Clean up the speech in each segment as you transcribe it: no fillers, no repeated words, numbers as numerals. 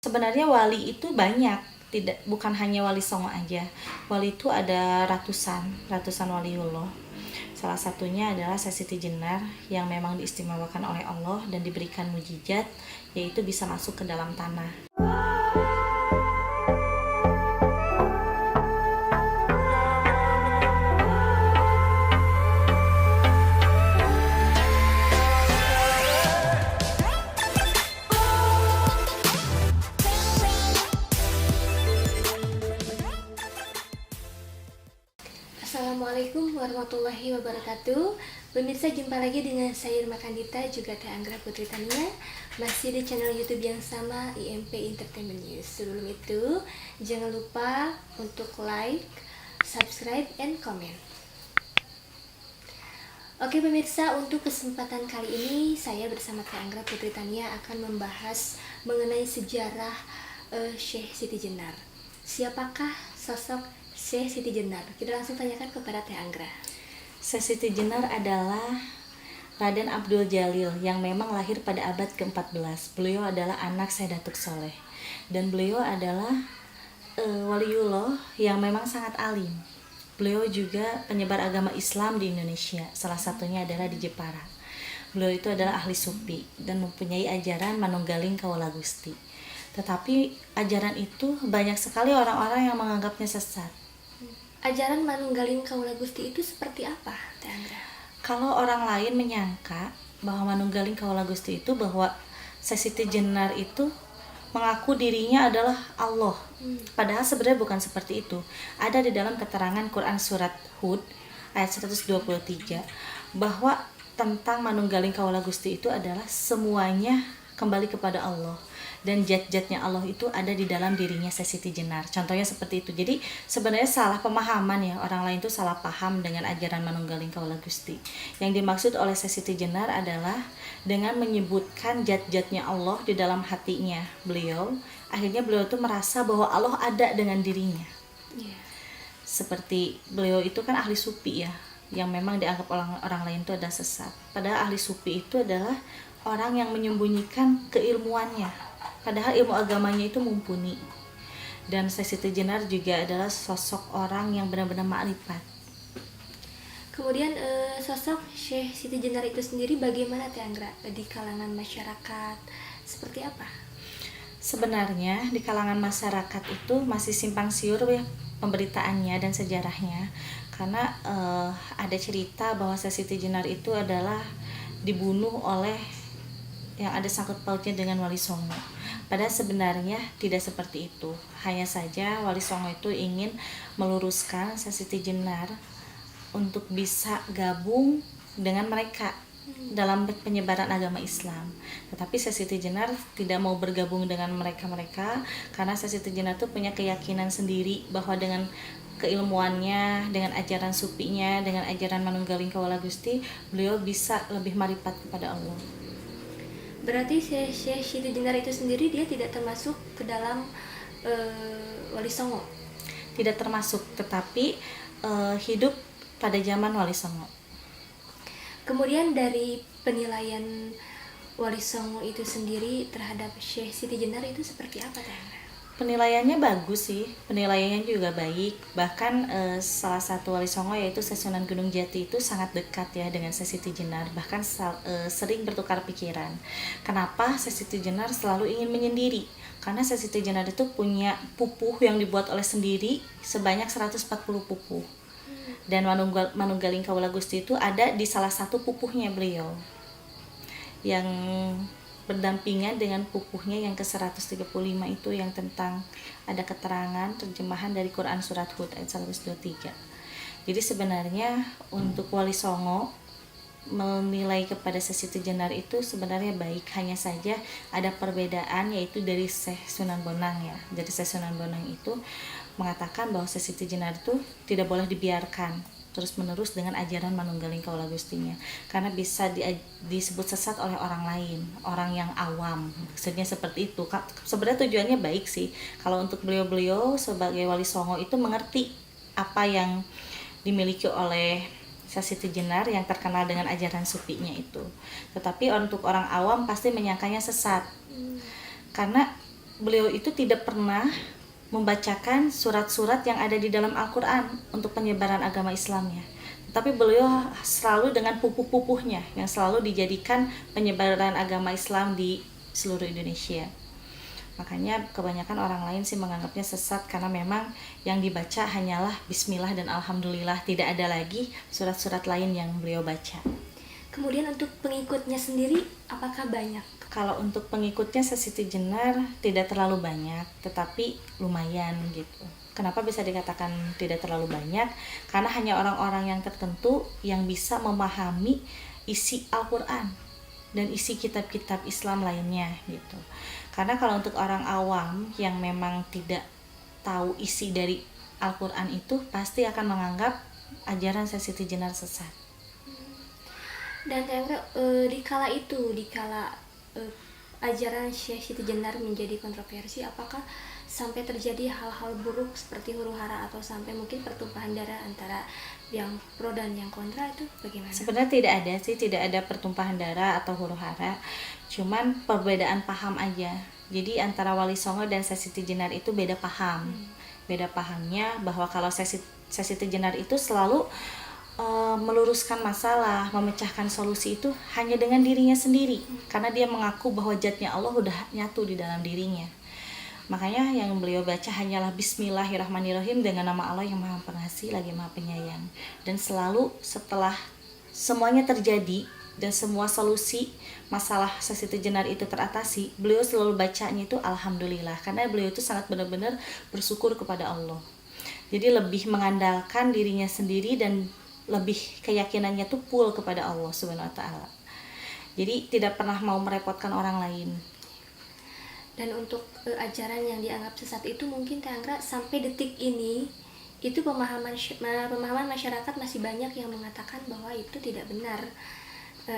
Sebenarnya wali itu banyak, tidak, bukan hanya Wali Songo aja. Wali itu ada ratusan waliullah. Salah satunya adalah Syekh Siti Jenar yang memang diistimewakan oleh Allah dan diberikan mujizat, yaitu bisa masuk ke dalam tanah. Assalamualaikum warahmatullahi wabarakatuh. Pemirsa, jumpa lagi dengan saya Irma Kandita, juga Teh Anggra Putri Tania, masih di channel YouTube yang sama, IMP Entertainment News. Sebelum itu, jangan lupa untuk like, subscribe, and comment. Oke pemirsa, untuk kesempatan kali ini saya bersama Teh Anggra Putri Tania akan membahas mengenai sejarah Syekh Siti Jenar. Siapakah sosok Syekh Siti Jenar? Kita langsung tanyakan kepada Teh Anggra. Syekh Siti Jenar adalah Raden Abdul Jalil yang memang lahir pada abad ke-14. Beliau adalah anak Syekh Datuk Soleh dan beliau adalah waliullah yang memang sangat alim. Beliau juga penyebar agama Islam di Indonesia, salah satunya adalah di Jepara. Beliau itu adalah ahli sufi dan mempunyai ajaran Manunggaling Kawula Gusti. Tetapi ajaran itu banyak sekali orang-orang yang menganggapnya sesat. Ajaran Manunggaling Kawula Gusti itu seperti apa, Teh Anggra? Kalau orang lain menyangka bahwa Manunggaling Kawula Gusti itu bahwa Syekh Siti Jenar itu mengaku dirinya adalah Allah. Padahal sebenarnya bukan seperti itu. Ada di dalam keterangan Quran surat Hud ayat 123 bahwa tentang Manunggaling Kawula Gusti itu adalah semuanya kembali kepada Allah. Dan zat-zatnya Allah itu ada di dalam dirinya Syekh Siti Jenar. Contohnya seperti itu. Jadi sebenarnya salah pemahaman ya, orang lain itu salah paham dengan ajaran Manunggaling Kawula Gusti. Yang dimaksud oleh Syekh Siti Jenar adalah dengan menyebutkan zat-zatnya Allah di dalam hatinya beliau, akhirnya beliau itu merasa bahwa Allah ada dengan dirinya. Seperti beliau itu kan ahli sufi ya, yang memang dianggap orang lain itu adalah sesat. Padahal ahli sufi itu adalah orang yang menyembunyikan keilmuannya. Padahal ilmu agamanya itu mumpuni. Dan Syekh Siti Jenar juga adalah sosok orang yang benar-benar ma'rifat. Kemudian sosok Syekh Siti Jenar itu sendiri bagaimana, Teh Anggra, di kalangan masyarakat? Seperti apa? Sebenarnya di kalangan masyarakat itu masih simpang siur ya pemberitaannya dan sejarahnya. Karena ada cerita bahwa Syekh Siti Jenar itu adalah dibunuh oleh yang ada sangkut pautnya dengan Wali Songo. Padahal sebenarnya tidak seperti itu. Hanya saja Wali Songo itu ingin meluruskan Syekh Siti Jenar untuk bisa gabung dengan mereka dalam penyebaran agama Islam. Tetapi Syekh Siti Jenar tidak mau bergabung dengan mereka karena Syekh Siti Jenar itu punya keyakinan sendiri bahwa dengan keilmuannya, dengan ajaran sufinya, dengan ajaran Manunggaling Kawula Gusti, beliau bisa lebih marifat kepada Allah. Berarti Syekh Siti Jenar itu sendiri dia tidak termasuk ke dalam Wali Songo? Tidak termasuk, tetapi hidup pada zaman Wali Songo. Kemudian dari penilaian Wali Songo itu sendiri terhadap Syekh Siti Jenar itu seperti apa, Teh Anggra? Penilaiannya bagus sih, penilaiannya juga baik. Bahkan salah satu Wali Songo yaitu Syekh Sunan Gunung Jati itu sangat dekat ya dengan Syekh Siti Jenar. Bahkan sering bertukar pikiran. Kenapa Syekh Siti Jenar selalu ingin menyendiri? Karena Syekh Siti Jenar itu punya pupuh yang dibuat oleh sendiri sebanyak 140 pupuh. Dan Manunggaling Kawula Gusti itu ada di salah satu pupuhnya beliau yang berdampingan dengan pupuhnya yang ke-135 itu yang tentang ada keterangan terjemahan dari Quran surat Hud ayat 123. Jadi sebenarnya untuk Wali Songo menilai kepada Syekh Siti Jenar itu sebenarnya baik, hanya saja ada perbedaan yaitu dari Syekh Sunan Bonang ya. Jadi Syekh Sunan Bonang itu mengatakan bahwa Syekh Siti Jenar itu tidak boleh dibiarkan terus-menerus dengan ajaran Manunggaling Kawula Gustinya, karena bisa disebut sesat oleh orang lain, orang yang awam. Maksudnya seperti itu. Sebenarnya tujuannya baik sih. Kalau untuk beliau-beliau sebagai Wali Songo itu mengerti apa yang dimiliki oleh Syekh Siti Jenar yang terkenal dengan ajaran sufinya itu. Tetapi untuk orang awam pasti menyangkanya sesat. Karena beliau itu tidak pernah membacakan surat-surat yang ada di dalam Al-Quran untuk penyebaran agama Islamnya. Tapi beliau selalu dengan pupuh-pupuhnya yang selalu dijadikan penyebaran agama Islam di seluruh Indonesia. Makanya kebanyakan orang lain sih menganggapnya sesat karena memang yang dibaca hanyalah Bismillah dan Alhamdulillah, tidak ada lagi surat-surat lain yang beliau baca. Kemudian untuk pengikutnya sendiri apakah banyak? Kalau untuk pengikutnya Sesiti Jenar tidak terlalu banyak, tetapi lumayan gitu. Kenapa bisa dikatakan tidak terlalu banyak? Karena hanya orang-orang yang tertentu yang bisa memahami isi Al-Quran dan isi kitab-kitab Islam lainnya gitu. Karena kalau untuk orang awam yang memang tidak tahu isi dari Al-Quran itu, pasti akan menganggap ajaran Sesiti Jenar sesat. Dan di kala ajaran Syekh Siti Jenar menjadi kontroversi, apakah sampai terjadi hal-hal buruk seperti huru-hara atau sampai mungkin pertumpahan darah antara yang pro dan yang kontra, itu bagaimana? Sebenarnya tidak ada pertumpahan darah atau huru-hara, cuman perbedaan paham aja. Jadi antara Wali Songo dan Sesiti Jenar itu beda paham. Beda pahamnya bahwa kalau Sesiti Jenar itu selalu meluruskan masalah, memecahkan solusi itu hanya dengan dirinya sendiri, karena dia mengaku bahwa zatnya Allah udah nyatu di dalam dirinya. Makanya yang beliau baca hanyalah Bismillahirrahmanirrahim dengan nama Allah yang Maha Pengasih lagi Maha Penyayang. Dan selalu setelah semuanya terjadi dan semua solusi masalah Sesiti Jenar itu teratasi, beliau selalu bacanya itu Alhamdulillah, karena beliau itu sangat benar-benar bersyukur kepada Allah. Jadi lebih mengandalkan dirinya sendiri dan lebih keyakinannya tuh full kepada Allah Subhanahu wa taala. Jadi tidak pernah mau merepotkan orang lain. Dan untuk ajaran yang dianggap sesat itu mungkin Teh Anggra sampai detik ini itu pemahaman masyarakat masih banyak yang mengatakan bahwa itu tidak benar.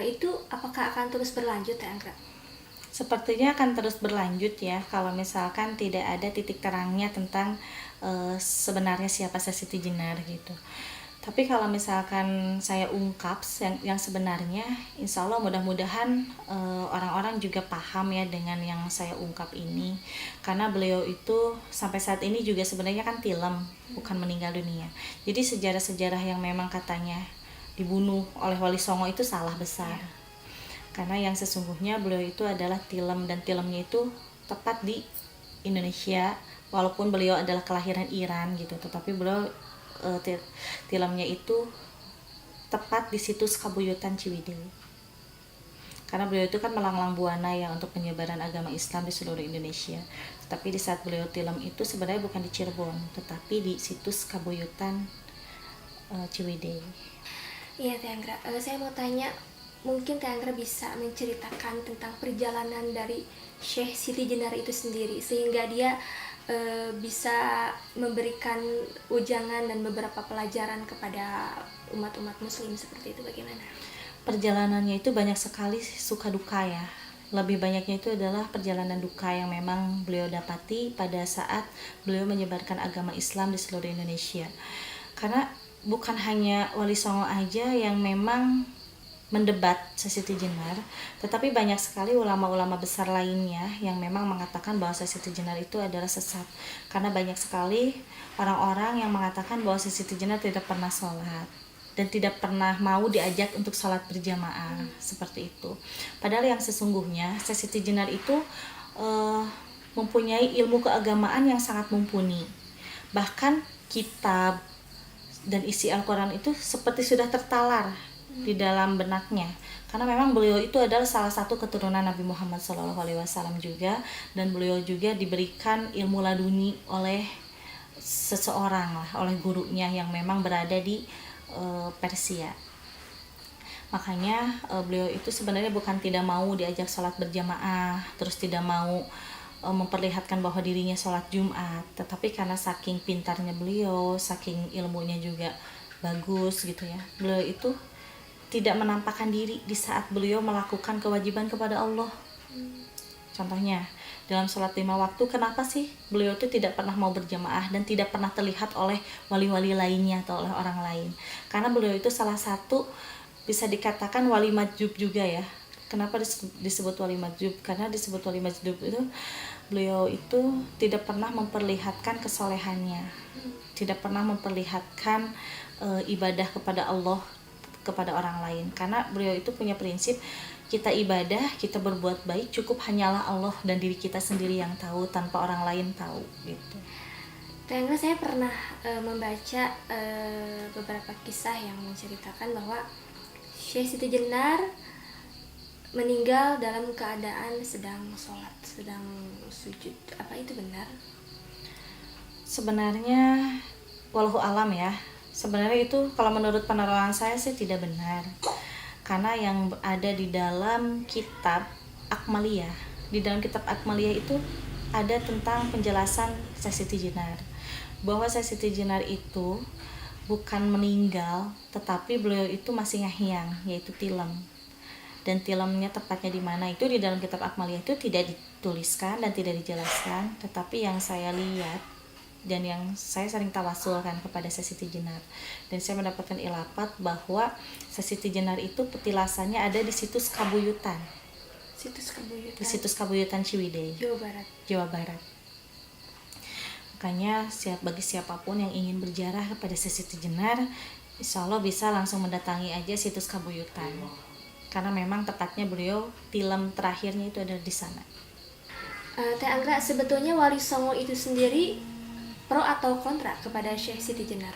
Itu apakah akan terus berlanjut Teh Anggra? Sepertinya akan terus berlanjut ya, kalau misalkan tidak ada titik terangnya tentang sebenarnya siapa Sesiti Jenar gitu. Tapi kalau misalkan saya ungkap yang sebenarnya, insya Allah mudah-mudahan orang-orang juga paham ya dengan yang saya ungkap ini. Karena beliau itu sampai saat ini juga sebenarnya kan tilem, bukan meninggal dunia. Jadi sejarah-sejarah yang memang katanya dibunuh oleh Wali Songo itu salah besar. Karena yang sesungguhnya beliau itu adalah tilem, dan tilemnya itu tepat di Indonesia. Walaupun beliau adalah kelahiran Iran gitu, tetapi beliau tilamnya itu tepat di situs Kabuyutan Ciwidey. Karena beliau itu kan melanglang buana ya untuk penyebaran agama Islam di seluruh Indonesia. Tapi di saat beliau tilam itu sebenarnya bukan di Cirebon, tetapi di situs Kabuyutan Ciwidey. Iya Teh Anggra, saya mau tanya, mungkin Teh Anggra bisa menceritakan tentang perjalanan dari Syekh Siti Jenar itu sendiri sehingga dia bisa memberikan ujangan dan beberapa pelajaran kepada umat-umat muslim seperti itu, bagaimana? Perjalanannya itu banyak sekali suka duka ya. Lebih banyaknya itu adalah perjalanan duka yang memang beliau dapati pada saat beliau menyebarkan agama Islam di seluruh Indonesia. Karena bukan hanya Wali Songo aja yang memang mendebat Sesiti Jenar, tetapi banyak sekali ulama-ulama besar lainnya yang memang mengatakan bahwa Sesiti Jenar itu adalah sesat. Karena banyak sekali orang-orang yang mengatakan bahwa Sesiti Jenar tidak pernah sholat dan tidak pernah mau diajak untuk sholat berjamaah seperti itu. Padahal yang sesungguhnya Sesiti Jenar itu mempunyai ilmu keagamaan yang sangat mumpuni. Bahkan kitab dan isi Al-Quran itu seperti sudah tertalar di dalam benaknya, karena memang beliau itu adalah salah satu keturunan Nabi Muhammad SAW juga, dan beliau juga diberikan ilmu laduni oleh seseorang lah, oleh gurunya yang memang berada di Persia. Makanya beliau itu sebenarnya bukan tidak mau diajak sholat berjamaah, terus tidak mau memperlihatkan bahwa dirinya sholat Jumat, tetapi karena saking pintarnya beliau, saking ilmunya juga bagus gitu ya, beliau itu tidak menampakkan diri di saat beliau melakukan kewajiban kepada Allah. Contohnya dalam sholat 5 waktu, kenapa sih beliau itu tidak pernah mau berjamaah dan tidak pernah terlihat oleh wali-wali lainnya atau oleh orang lain? Karena beliau itu salah satu bisa dikatakan wali majub juga ya. Kenapa disebut wali majub? Karena disebut wali majub itu beliau itu tidak pernah memperlihatkan kesolehannya, tidak pernah memperlihatkan ibadah kepada Allah kepada orang lain, karena beliau itu punya prinsip kita ibadah, kita berbuat baik cukup hanyalah Allah dan diri kita sendiri yang tahu tanpa orang lain tahu gitu. Karena saya pernah membaca beberapa kisah yang menceritakan bahwa Syekh Siti Jenar meninggal dalam keadaan sedang sholat, sedang sujud. Apa itu benar? Sebenarnya wallahu alam ya. Sebenarnya itu kalau menurut penerawangan saya sih tidak benar. Karena yang ada di dalam kitab Akmaliyah, di dalam kitab Akmaliyah itu ada tentang penjelasan Syekh Siti Jenar, bahwa Syekh Siti Jenar itu bukan meninggal, tetapi beliau itu masih ngahiang, yaitu tilem. Dan tilemnya tepatnya di mana itu di dalam kitab Akmaliyah itu tidak dituliskan dan tidak dijelaskan, tetapi yang saya lihat dan yang saya sering tawasulkan kepada Syekh Siti Jenar, dan saya mendapatkan ilafat bahwa Syekh Siti Jenar itu petilasannya ada di situs Kabuyutan, di situs Kabuyutan Ciwidey, Jawa Barat. Makanya bagi siapapun yang ingin berziarah kepada Syekh Siti Jenar, insya Allah bisa langsung mendatangi aja situs Kabuyutan, karena memang tepatnya beliau tilem terakhirnya itu ada di sana. Teh Anggra, sebetulnya Wali Songo itu sendiri pro atau kontra kepada Syekh Siti Jenar?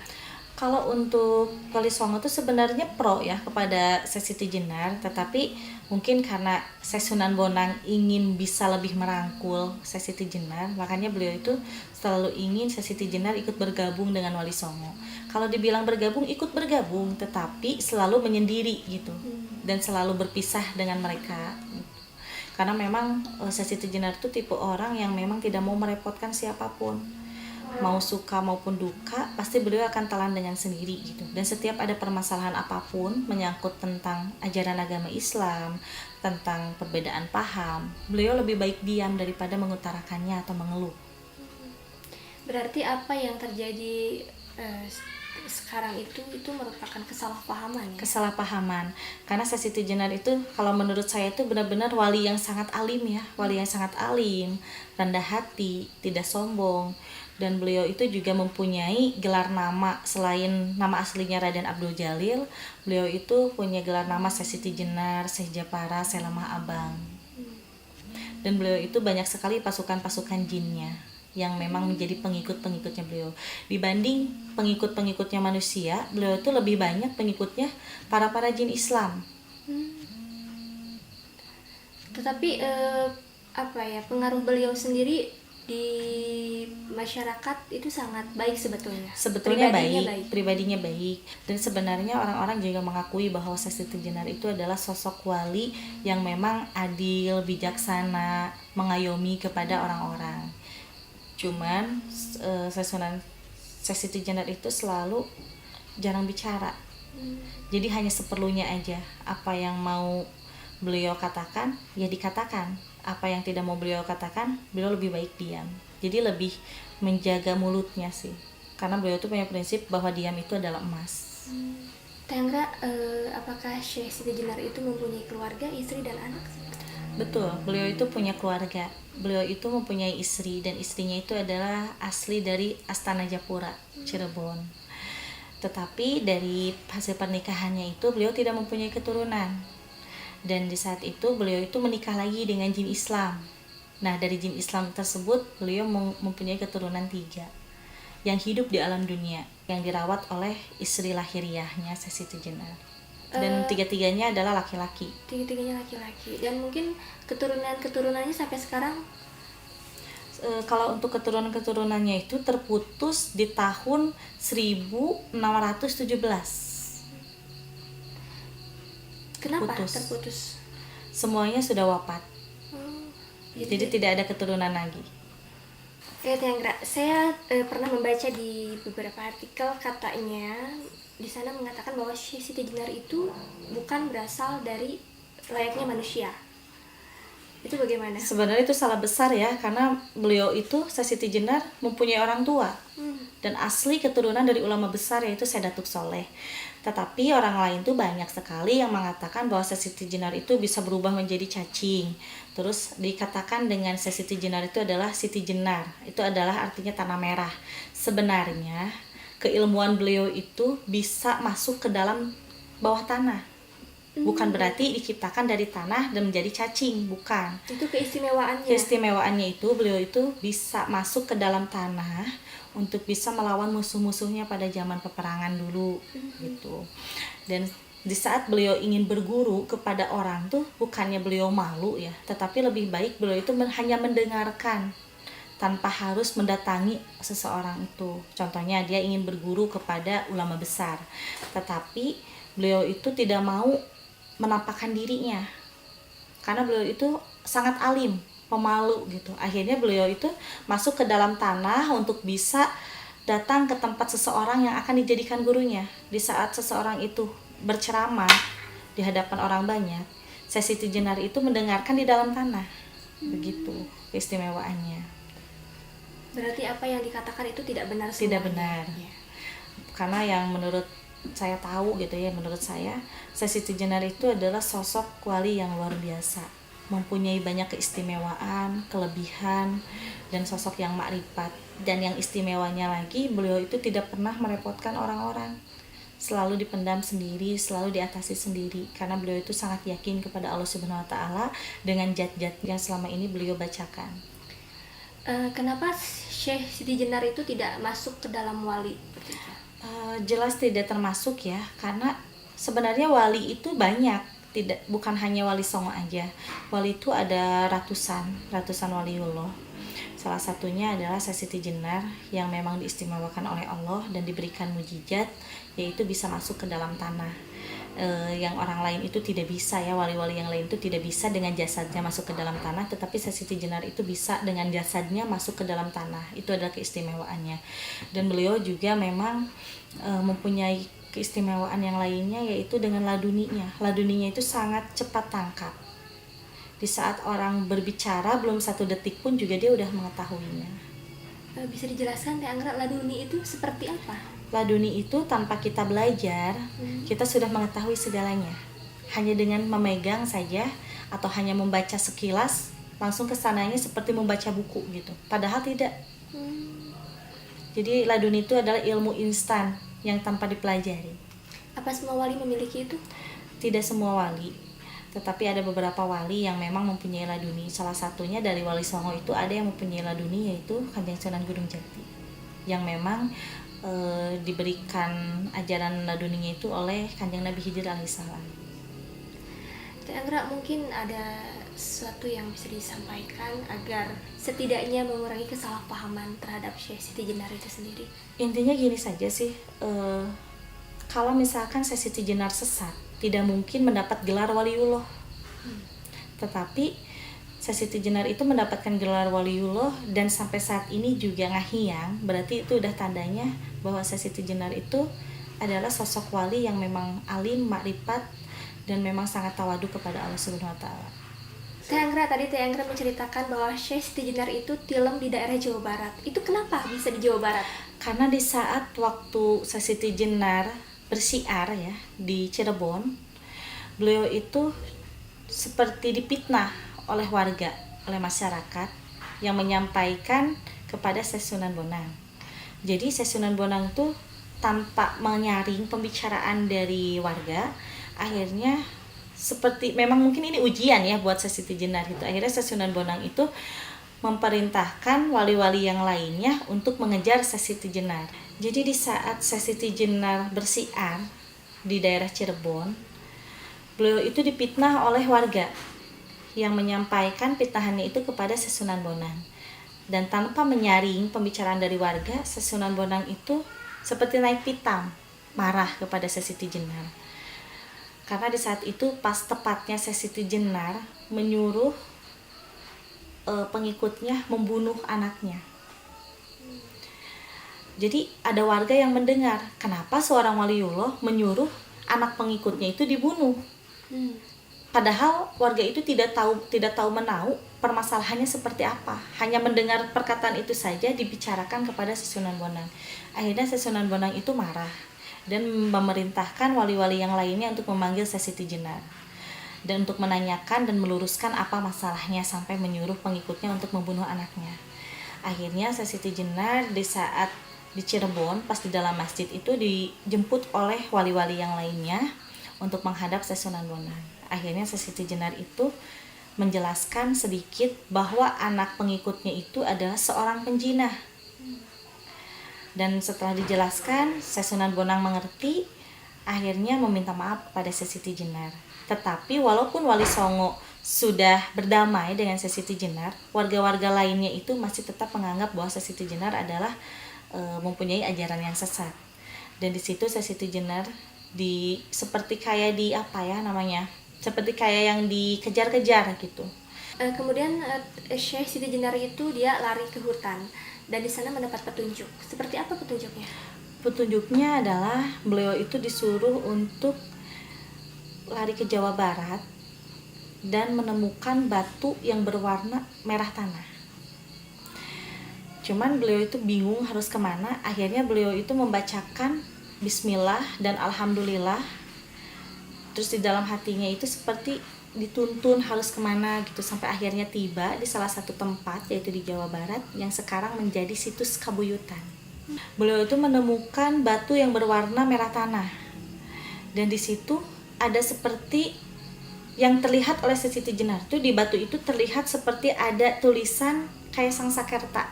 Kalau untuk Wali Songo itu sebenarnya pro ya kepada Syekh Siti Jenar, tetapi mungkin karena Syekh Sunan Bonang ingin bisa lebih merangkul Syekh Siti Jenar, makanya beliau itu selalu ingin Syekh Siti Jenar ikut bergabung dengan Wali Songo. Kalau dibilang bergabung, ikut bergabung, tetapi selalu menyendiri gitu, dan selalu berpisah dengan mereka. Karena memang Syekh Siti Jenar itu tipe orang yang memang tidak mau merepotkan siapapun. Mau suka maupun duka, pasti beliau akan telan dengan sendiri gitu. Dan setiap ada permasalahan apapun menyangkut tentang ajaran agama Islam, tentang perbedaan paham, beliau lebih baik diam daripada mengutarakannya atau mengeluh. Berarti apa yang terjadi sekarang itu merupakan kesalahpahaman ya? Kesalahpahaman. Karena Syekh Siti Jenar itu kalau menurut saya itu benar-benar wali yang sangat alim ya, wali yang sangat alim, rendah hati, tidak sombong. Dan beliau itu juga mempunyai gelar nama selain nama aslinya Raden Abdul Jalil, beliau itu punya gelar nama Syekh Siti Jenar, Syekh Japara, Syekh Lemah Abang. Dan beliau itu banyak sekali pasukan-pasukan jinnya yang memang menjadi pengikut-pengikutnya beliau. Dibanding pengikut-pengikutnya manusia, beliau itu lebih banyak pengikutnya para jin Islam. Tetapi pengaruh beliau sendiri di masyarakat itu sangat baik sebetulnya. Sebetulnya pribadinya baik. Dan sebenarnya orang-orang juga mengakui bahwa Syekh Siti Jenar itu adalah sosok wali yang memang adil, bijaksana, mengayomi kepada orang-orang. Cuman Syekh Siti Jenar itu selalu jarang bicara. Jadi hanya seperlunya aja. Apa yang mau beliau katakan, ya dikatakan. Apa yang tidak mau beliau katakan, beliau lebih baik diam. Jadi lebih menjaga mulutnya sih. Karena beliau itu punya prinsip bahwa diam itu adalah emas. Teh Anggra, apakah Syekh Siti Jenar itu mempunyai keluarga, istri dan anak? Betul, beliau itu punya keluarga. Beliau itu mempunyai istri, dan istrinya itu adalah asli dari Astana Japura, Cirebon. Tetapi dari hasil pernikahannya itu beliau tidak mempunyai keturunan. Dan di saat itu beliau itu menikah lagi dengan jin Islam. Nah, dari jin Islam tersebut beliau mempunyai keturunan 3 yang hidup di alam dunia, yang dirawat oleh istri lahiriahnya Syekh Siti Jenar. Dan tiga-tiganya adalah laki-laki. Tiga-tiganya laki-laki. Dan mungkin keturunannya sampai sekarang? Kalau untuk keturunan-keturunannya itu terputus di tahun 1617. Kenapa terputus? Semuanya sudah wafat. Jadi tidak ada keturunan lagi. Teh Anggra, saya pernah membaca di beberapa artikel, katanya di sana mengatakan bahwa Syekh Siti Jenar itu bukan berasal dari layaknya manusia. Itu bagaimana? Sebenarnya itu salah besar ya, karena beliau itu Siti Jenar mempunyai orang tua dan asli keturunan dari ulama besar yaitu Syekh Datuk Soleh. Tetapi orang lain tuh banyak sekali yang mengatakan bahwa Siti Jenar itu bisa berubah menjadi cacing. Terus dikatakan dengan Siti Jenar itu adalah Siti Jenar, itu adalah artinya tanah merah. Sebenarnya keilmuan beliau itu bisa masuk ke dalam bawah tanah. Bukan berarti diciptakan dari tanah dan menjadi cacing, bukan. Itu keistimewaannya. Keistimewaannya itu beliau itu bisa masuk ke dalam tanah untuk bisa melawan musuh-musuhnya pada zaman peperangan dulu gitu. Dan di saat beliau ingin berguru kepada orang tuh bukannya beliau malu ya, tetapi lebih baik beliau itu hanya mendengarkan tanpa harus mendatangi seseorang itu. Contohnya dia ingin berguru kepada ulama besar, tetapi beliau itu tidak mau menampakkan dirinya karena beliau itu sangat alim, pemalu gitu. Akhirnya beliau itu masuk ke dalam tanah untuk bisa datang ke tempat seseorang yang akan dijadikan gurunya. Di saat seseorang itu berceramah di hadapan orang banyak, Siti Jenar itu mendengarkan di dalam tanah. Begitu keistimewaannya. Berarti apa yang dikatakan itu tidak benar semuanya. Tidak benar. Ya. Karena yang menurut saya tahu gitu ya, menurut saya Siti Jenar itu adalah sosok wali yang luar biasa, mempunyai banyak keistimewaan, kelebihan, dan sosok yang makrifat. Dan yang istimewanya lagi, beliau itu tidak pernah merepotkan orang-orang, selalu dipendam sendiri, selalu diatasi sendiri, karena beliau itu sangat yakin kepada Allah Subhanahu Wa Taala dengan zat-zat yang selama ini beliau bacakan. Kenapa Syekh Siti Jenar itu tidak masuk ke dalam wali? Jelas tidak termasuk ya, karena sebenarnya wali itu banyak, bukan hanya Wali Songo aja. Wali itu ada ratusan waliullah. Salah satunya adalah Siti Jenar yang memang diistimewakan oleh Allah dan diberikan mujizat, yaitu bisa masuk ke dalam tanah. Yang orang lain itu tidak bisa ya, wali-wali yang lain itu tidak bisa dengan jasadnya masuk ke dalam tanah, tetapi Siti Jenar itu bisa dengan jasadnya masuk ke dalam tanah. Itu adalah keistimewaannya. Dan beliau juga memang mempunyai keistimewaan yang lainnya, yaitu dengan laduninya. Laduninya itu sangat cepat tangkap. Di saat orang berbicara belum 1 detik pun juga dia udah mengetahuinya. Bisa dijelaskan Teh Anggra, laduni itu seperti apa? Laduni itu tanpa kita belajar, kita sudah mengetahui segalanya. Hanya dengan memegang saja atau hanya membaca sekilas, langsung kesananya seperti membaca buku gitu. Padahal tidak. Jadi laduni itu adalah ilmu instan yang tanpa dipelajari. Apa semua wali memiliki itu? Tidak semua wali, tetapi ada beberapa wali yang memang mempunyai laduni. Salah satunya dari Wali Songo itu ada yang mempunyai laduni, yaitu Kanjeng Sunan Gunung Jati, yang memang diberikan ajaran laduninya itu oleh Kanjeng Nabi Khidir alaihissalam. Teh Anggra, mungkin ada sesuatu yang bisa disampaikan agar setidaknya mengurangi kesalahpahaman terhadap Syekh Siti Jenar itu sendiri. Intinya gini saja sih, kalau misalkan Siti Jenar sesat, tidak mungkin mendapat gelar waliullah. Tetapi Siti Jenar itu mendapatkan gelar waliullah dan sampai saat ini juga ngahiyang, berarti itu udah tandanya bahwa Siti Jenar itu adalah sosok wali yang memang alim, makrifat, dan memang sangat tawadu kepada Allah Subhanahu Wa Taala. Teh Anggra, tadi Teh Anggra menceritakan bahwa Syekh Siti Jenar itu tilem di daerah Jawa Barat. Itu kenapa bisa di Jawa Barat? Karena di saat waktu Siti Jenar bersiar ya di Cirebon, beliau itu seperti dipitnah oleh warga, oleh masyarakat yang menyampaikan kepada Syekh Sunan Bonang. Jadi Syekh Sunan Bonang itu tanpa menyaring pembicaraan dari warga, akhirnya seperti memang mungkin ini ujian ya buat Siti Jenar itu. Akhirnya Syekh Sunan Bonang itu memerintahkan wali-wali yang lainnya untuk mengejar Siti Jenar. Jadi di saat Siti Jenar bersiar di daerah Cirebon, beliau itu dipitnah oleh warga yang menyampaikan fitnahannya itu kepada Syekh Sunan Bonang. Dan tanpa menyaring pembicaraan dari warga, Syekh Sunan Bonang itu seperti naik pitam, marah kepada Siti Jenar. Karena di saat itu pas tepatnya Siti Jenar menyuruh pengikutnya membunuh anaknya. Jadi ada warga yang mendengar, kenapa seorang waliullah menyuruh anak pengikutnya itu dibunuh. Padahal warga itu tidak tahu menahu permasalahannya seperti apa. Hanya mendengar perkataan itu saja dibicarakan kepada si Sunan Bonang. Akhirnya si Sunan Bonang itu marah dan memerintahkan wali-wali yang lainnya untuk memanggil Sesi Tijenar dan untuk menanyakan dan meluruskan apa masalahnya sampai menyuruh pengikutnya untuk membunuh anaknya. Akhirnya Sesi Tijenar di saat di Cirebon pas di dalam masjid itu dijemput oleh wali-wali yang lainnya untuk menghadap Sunan Bonang. Akhirnya Sesi Tijenar itu menjelaskan sedikit bahwa anak pengikutnya itu adalah seorang penjinah. Dan setelah dijelaskan, Sunan Bonang mengerti, akhirnya meminta maaf pada Sesi Tijenar. Tetapi walaupun Wali Songo sudah berdamai dengan Sesi Tijenar, warga-warga lainnya itu masih tetap menganggap bahwa Sesi Tijenar adalah mempunyai ajaran yang sesat. Dan di situ Sesi Tijenar seperti kayak seperti kayak yang dikejar-kejar gitu. Kemudian Syekh Siti Jenar itu dia lari ke hutan dan di sana mendapat petunjuk. Seperti apa petunjuknya? Petunjuknya adalah beliau itu disuruh untuk lari ke Jawa Barat dan menemukan batu yang berwarna merah tanah. Cuman beliau itu bingung harus kemana. Akhirnya beliau itu membacakan Bismillah dan Alhamdulillah. Terus di dalam hatinya itu seperti dituntun harus kemana gitu, sampai akhirnya tiba di salah satu tempat yaitu di Jawa Barat yang sekarang menjadi situs Kabuyutan. Beliau itu menemukan batu yang berwarna merah tanah dan di situ ada seperti yang terlihat oleh Sesi Tijenar itu, di batu itu terlihat seperti ada tulisan kayak Sangsakerta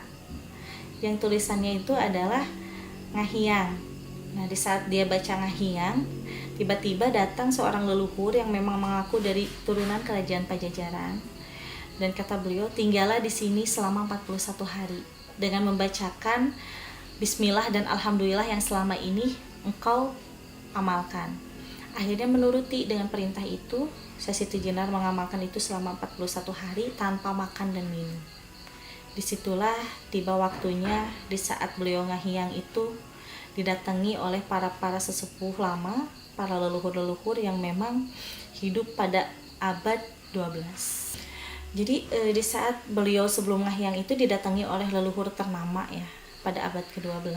yang tulisannya itu adalah Ngahiang. Nah di saat dia baca Ngahiang, tiba-tiba datang seorang leluhur yang memang mengaku dari turunan kerajaan Pajajaran. Dan kata beliau, tinggallah di sini selama 41 hari dengan membacakan Bismillah dan Alhamdulillah yang selama ini engkau amalkan. Akhirnya menuruti dengan perintah itu, Sesi Tijenar mengamalkan itu selama 41 hari tanpa makan dan minum. Disitulah tiba waktunya di saat beliau Ngahiang itu didatangi oleh para sesepuh lama, para leluhur-leluhur yang memang hidup pada abad 12. Jadi di saat beliau sebelum Ngahiang itu didatangi oleh leluhur ternama ya pada abad ke-12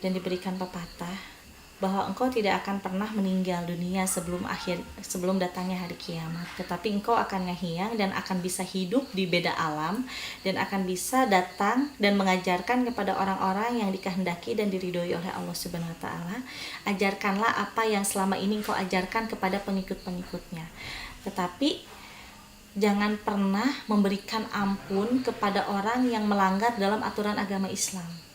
dan diberikan pepatah bahwa engkau tidak akan pernah meninggal dunia sebelum datangnya hari kiamat, tetapi engkau akan Ngahiang dan akan bisa hidup di beda alam dan akan bisa datang dan mengajarkan kepada orang-orang yang dikehendaki dan diridhoi oleh Allah Subhanahu wa taala. Ajarkanlah apa yang selama ini engkau ajarkan kepada pengikut-pengikutnya. Tetapi jangan pernah memberikan ampun kepada orang yang melanggar dalam aturan agama Islam.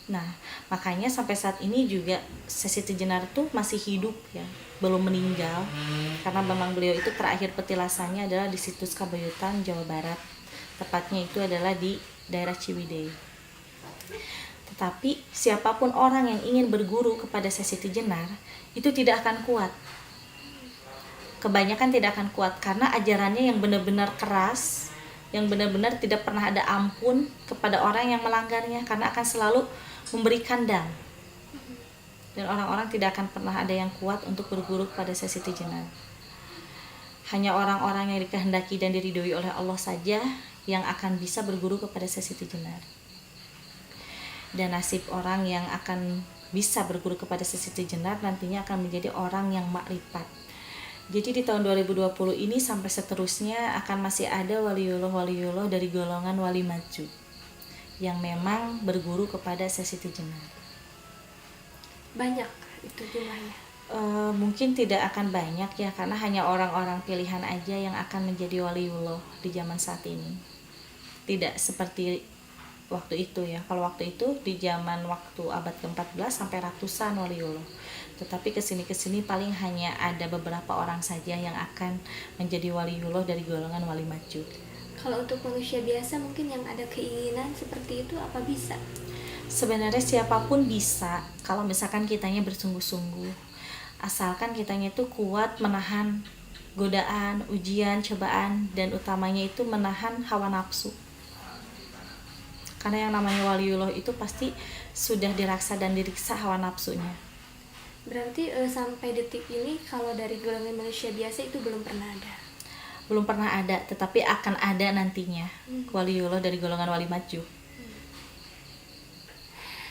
Nah, makanya sampai saat ini juga Sesi Tijenar tuh masih hidup ya, belum meninggal. Karena memang beliau itu terakhir petilasannya adalah di situs Kabuyutan, Jawa Barat. Tepatnya itu adalah di daerah Ciwidey. Tetapi siapapun orang yang ingin berguru kepada Sesi Tijenar itu tidak akan kuat. Kebanyakan tidak akan kuat karena ajarannya yang benar-benar keras, yang benar-benar tidak pernah ada ampun kepada orang yang melanggarnya, karena akan selalu memberikan dam. Dan orang-orang tidak akan pernah ada yang kuat untuk berguru kepada Sesi Tijenar. Hanya orang-orang yang dikehendaki dan diridhoi oleh Allah saja yang akan bisa berguru kepada Sesi Tijenar. Dan nasib orang yang akan bisa berguru kepada Sesi Tijenar nantinya akan menjadi orang yang makrifat. Jadi di tahun 2020 ini sampai seterusnya akan masih ada waliullah dari golongan wali maju yang memang berguru kepada Sesi Tijenar. Banyak itu jumlahnya? Mungkin tidak akan banyak ya, karena hanya orang-orang pilihan aja yang akan menjadi waliullah di zaman saat ini. Tidak seperti waktu itu ya. Kalau waktu itu di zaman waktu abad ke-14 sampai ratusan waliullah. Tetapi kesini paling hanya ada beberapa orang saja yang akan menjadi waliullah dari golongan wali maju. Kalau untuk manusia biasa mungkin yang ada keinginan seperti itu, apa bisa? Sebenarnya siapapun bisa kalau misalkan kitanya bersungguh-sungguh. Asalkan kitanya itu kuat menahan godaan, ujian, cobaan, dan utamanya itu menahan hawa nafsu. Karena yang namanya waliullah itu pasti sudah diraksa dan diriksa hawa nafsunya. Berarti sampai detik ini kalau dari golongan manusia biasa itu belum pernah ada. Belum pernah ada, tetapi akan ada nantinya waliullah dari golongan wali majub.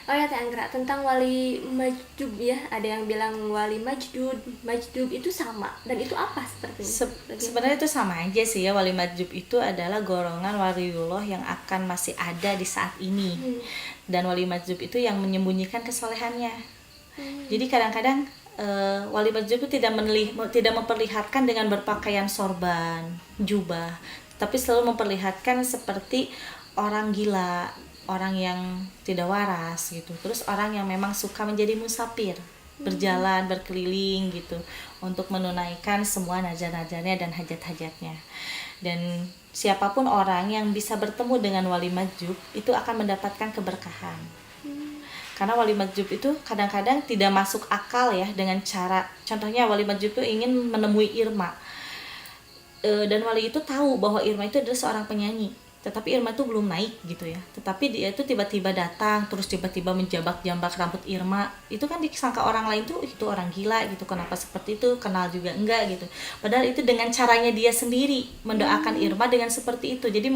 Oh ya Teh Anggra, tentang wali majdub ya, ada yang bilang wali majdub itu sama, dan itu apa seperti Sebenarnya itu sama aja sih ya. Wali majub itu adalah golongan waliullah yang akan masih ada di saat ini. Dan wali majub itu yang menyembunyikan kesolehannya. Jadi kadang-kadang wali majub itu tidak memperlihatkan dengan berpakaian sorban, jubah, tapi selalu memperlihatkan seperti orang gila, orang yang tidak waras gitu. Terus orang yang memang suka menjadi musafir, berjalan berkeliling gitu untuk menunaikan semua nazar-nazarnya dan hajat-hajatnya. Dan siapapun orang yang bisa bertemu dengan wali majub itu akan mendapatkan keberkahan. Karena wali majub itu kadang-kadang tidak masuk akal ya dengan cara, contohnya wali majub itu ingin menemui Irma. Dan wali itu tahu bahwa Irma itu adalah seorang penyanyi, tetapi Irma itu belum naik gitu ya. Tetapi dia itu tiba-tiba datang, terus tiba-tiba menjambak-jambak rambut Irma. Itu kan disangka orang lain tuh itu orang gila gitu. Kenapa seperti itu? Kenal juga enggak gitu. Padahal itu dengan caranya dia sendiri mendoakan Irma dengan seperti itu. Jadi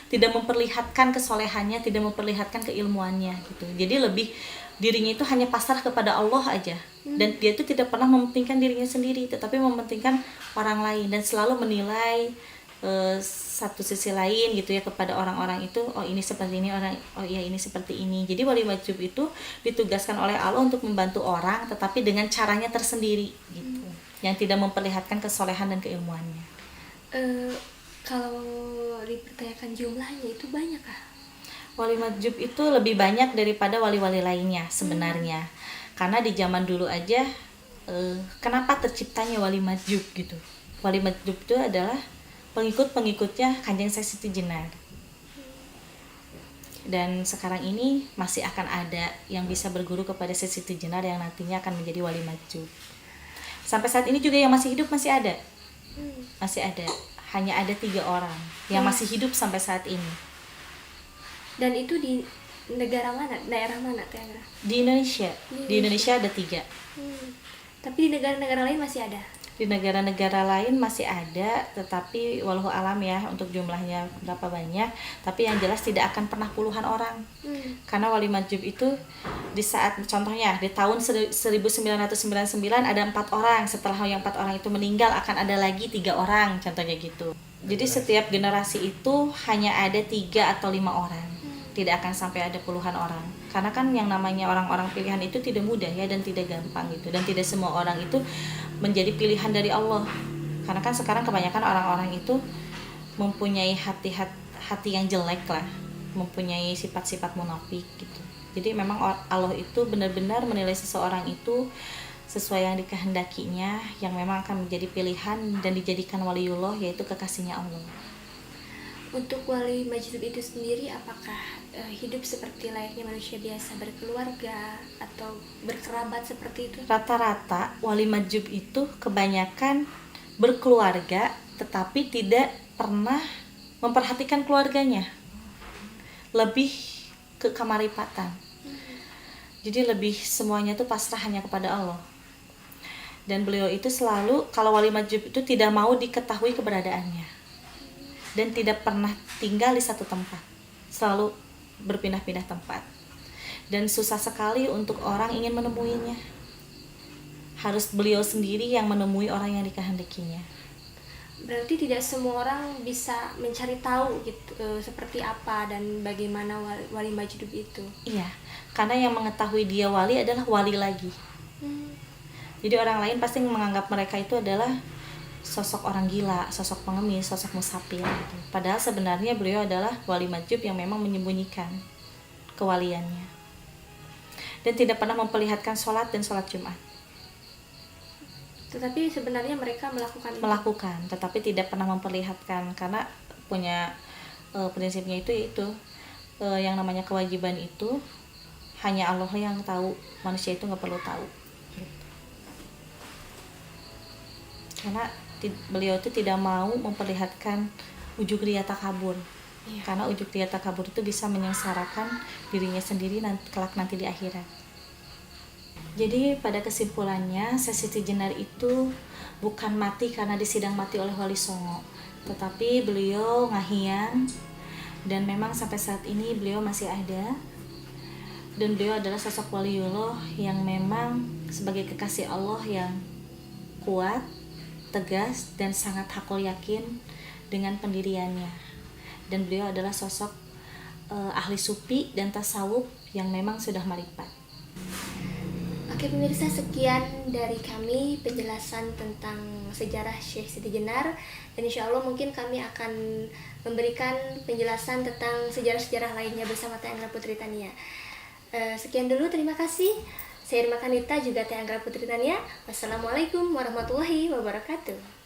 tidak memperlihatkan kesolehannya, tidak memperlihatkan keilmuannya gitu. Jadi lebih dirinya itu hanya pasrah kepada Allah aja. Dan dia itu tidak pernah mementingkan dirinya sendiri, tetapi mementingkan orang lain dan selalu menilai satu sisi lain gitu ya kepada orang-orang itu. Oh ini seperti ini, orang oh iya ini seperti ini. Jadi wali majub itu ditugaskan oleh Allah untuk membantu orang, tetapi dengan caranya tersendiri gitu, yang tidak memperlihatkan kesolehan dan keilmuannya. Kalau dipertanyakan jumlahnya itu banyak kah? Wali majub itu lebih banyak daripada wali-wali lainnya sebenarnya. Karena di zaman dulu aja kenapa terciptanya wali majub gitu. Wali majub itu adalah pengikut-pengikutnya Kanjeng Siti Jenar. Dan sekarang ini masih akan ada yang bisa berguru kepada Siti Jenar yang nantinya akan menjadi wali majub. Sampai saat ini juga yang masih hidup masih ada. Masih ada. Hanya ada 3 orang yang masih hidup sampai saat ini. Dan itu di negara mana? Daerah mana Teh Anggra? Di Indonesia. Di Indonesia ada 3. Tapi di negara-negara lain masih ada? Di negara-negara lain masih ada, tetapi wallahu alam ya untuk jumlahnya berapa banyak, tapi yang jelas tidak akan pernah puluhan orang. Karena wali majub itu di saat, contohnya di tahun 1999 ada 4 orang, setelah yang 4 orang itu meninggal akan ada lagi 3 orang, contohnya gitu. Jadi setiap generasi itu hanya ada 3 atau 5 orang, tidak akan sampai ada puluhan orang. Karena kan yang namanya orang-orang pilihan itu tidak mudah ya, dan tidak gampang gitu, dan tidak semua orang itu menjadi pilihan dari Allah. Karena kan sekarang kebanyakan orang-orang itu mempunyai hati yang jelek lah, mempunyai sifat-sifat munafik gitu. Jadi memang Allah itu benar-benar menilai seseorang itu sesuai yang dikehendakinya, yang memang akan menjadi pilihan dan dijadikan waliullah, yaitu kekasihnya Allah. Untuk wali majub itu sendiri apakah hidup seperti layaknya manusia biasa, berkeluarga atau berkerabat seperti itu? Rata-rata wali majub itu kebanyakan berkeluarga, tetapi tidak pernah memperhatikan keluarganya. Lebih ke kamaripatan. Jadi lebih semuanya itu pasrah hanya kepada Allah. Dan beliau itu selalu, kalau wali majub itu tidak mau diketahui keberadaannya. Dan tidak pernah tinggal di satu tempat, selalu berpindah-pindah tempat, dan susah sekali untuk orang ingin menemuinya. Harus beliau sendiri yang menemui orang yang dikehendakinya. Berarti tidak semua orang bisa mencari tahu gitu seperti apa dan bagaimana wali majub itu. Iya, karena yang mengetahui dia wali adalah wali lagi. Jadi orang lain pasti menganggap mereka itu adalah sosok orang gila, sosok pengemis, sosok musafir gitu. Padahal sebenarnya beliau adalah wali majub yang memang menyembunyikan kewaliannya dan tidak pernah memperlihatkan sholat dan sholat Jumat. Tetapi sebenarnya mereka melakukan, tetapi tidak pernah memperlihatkan, karena punya prinsipnya itu yaitu yang namanya kewajiban itu hanya Allah yang tahu, manusia itu nggak perlu tahu gitu. Karena beliau itu tidak mau memperlihatkan ujug riya takabur. Karena ujug riya takabur itu bisa menyengsarakan dirinya sendiri kelak nanti di akhirat. Jadi pada kesimpulannya Seh Siti Jenar itu bukan mati karena disidang mati oleh Wali Songo, tetapi beliau ngahiang dan memang sampai saat ini beliau masih ada. Dan beliau adalah sosok waliullah yang memang sebagai kekasih Allah yang kuat, tegas, dan sangat hakul yakin dengan pendiriannya. Dan beliau adalah sosok ahli sufi dan tasawuf yang memang sudah marifat. Oke pemirsa, sekian dari kami penjelasan tentang sejarah Syekh Siti Jenar, dan insya Allah mungkin kami akan memberikan penjelasan tentang sejarah-sejarah lainnya bersama Teh Anggra Putri Tania. Sekian dulu, terima kasih. Saya Irma Kanita juga Teh Anggra Putri Tania. Wassalamualaikum warahmatullahi wabarakatuh.